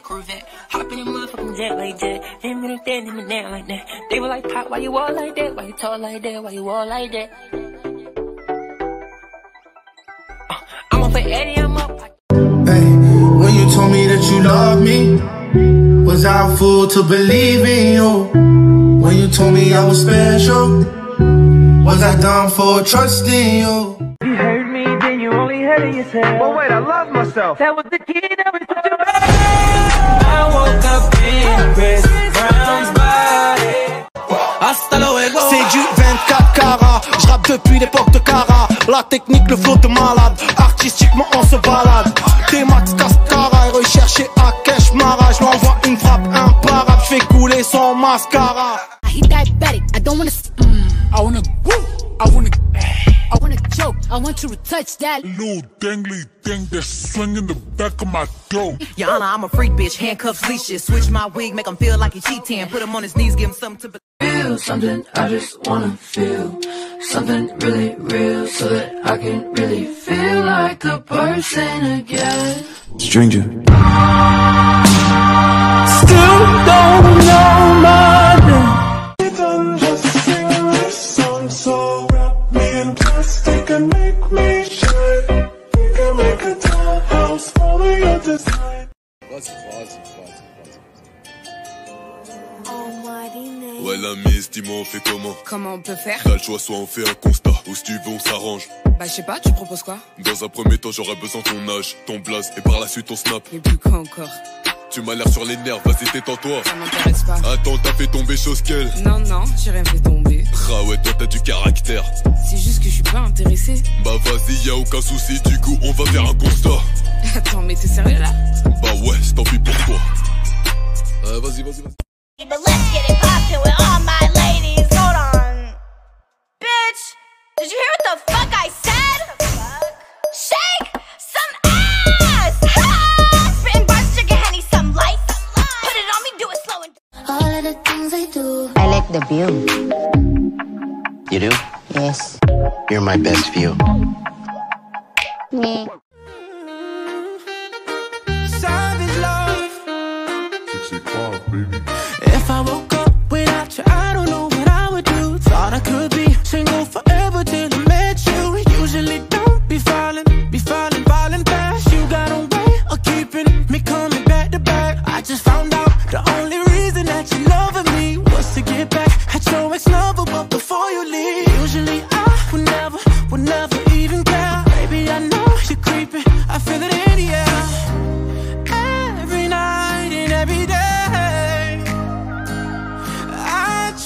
Corvette. Hop in a motherfucking jet like that. Him and that, him and that like that. They were like, Pop, why you all like that? Why you talk like that? Why you all like that? I'm up for Eddie, I'm up. Hey, when you told me that you love me, was I a fool to believe in you? When you told me I was special, was I dumb for trusting you? You heard me, then you only heard it yourself. Well, wait, I love myself. That was the key, that was such a I woke up in Chris Brown's body. Hasta luego. C'est du 24 carats, je rappe depuis l'époque de Cara. La technique, le flow de malade, artistiquement on se balade. T-Max Cascara et recherché à Kesh Mara. Je lui envoie une frappe imparable, je fais couler son mascara. He diabetic, I don't wanna I wanna choke, I want you to touch that little dangly thing that's swinging the back of my throat. Your Honor, I'm a freak bitch, handcuffs, leashes. Switch my wig, make him feel like he cheating. Put him on his knees, give him something to feel something, I just wanna feel something really real, so that I can really feel like a person again. Stranger. Still don't know my name. Ouais la mise, dis-moi on fait comment? Comment on peut faire? T'as le choix, soit on fait un constat, ou si tu veux on s'arrange. Bah je sais pas, tu proposes quoi? Dans un premier temps j'aurais besoin de ton âge, ton blaze, et par la suite ton snap. Et puis quoi encore? Tu m'as l'air sur les nerfs, vas-y détends-toi. Ça m'intéresse pas. Attends, t'as fait tomber chose qu'elle? Non, non, j'ai rien fait tomber. Ah ouais, toi t'as du caractère. C'est juste que je suis pas intéressée. Bah vas-y, y'a aucun souci, du coup on va faire un constat. Attends, mais t'es sérieux là? Bah ouais, c'est tant pis pour toi. Vas-y. But let's get it poppin' with all my ladies. Hold on. Bitch, did you hear what the fuck I said? Shake some ass! Ha! Spittin' bars, drinking Henny, some light. Put it on me, do it slow and all of the things I do. I like the view. You do? Yes. You're my best view. Me. Savage love. 65, baby. If I woke up without you, I don't know what I would do. Thought I could be single forever till I met you. Usually don't be falling fast. You got a way of keeping me coming back to back. I just found out the only reason that you loving me was to get back at your ex-lover, but before you leave, usually I would never even care. Baby, I know you're creeping, I feel it in the air. Every night and every day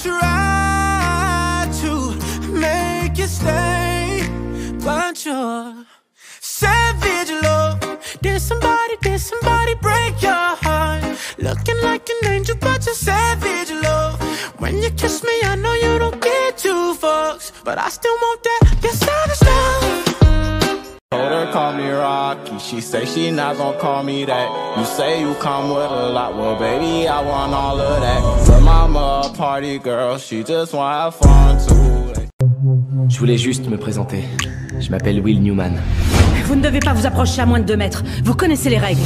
try to make you stay, but you're savage love. Did somebody break your heart? Looking like an angel, but you're savage love. When you kiss me, I know you don't get two fucks, but I still want that, your savage love. Told her call me Rocky, she say she not gon' call me that. You say you come with a lot, well baby I want all of that. Her mama a party girl, she just wanna have fun too. Je voulais juste me présenter. Je m'appelle Will Newman. Vous ne devez pas vous approcher à moins de 2 mètres. Vous connaissez les règles.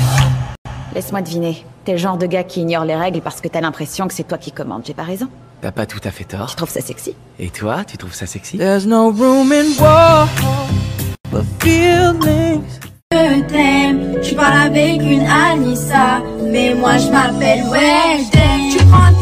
Laisse-moi deviner. T'es le genre de gars qui ignore les règles parce que t'as l'impression que c'est toi qui commandes. J'ai pas raison? T'as pas tout à fait tort. Je trouve ça sexy. Et toi, tu trouves ça sexy? There's no room in war for feelings. Je t'aime, tu parles avec une Anissa, mais moi je m'appelle Wednesday. Tu prends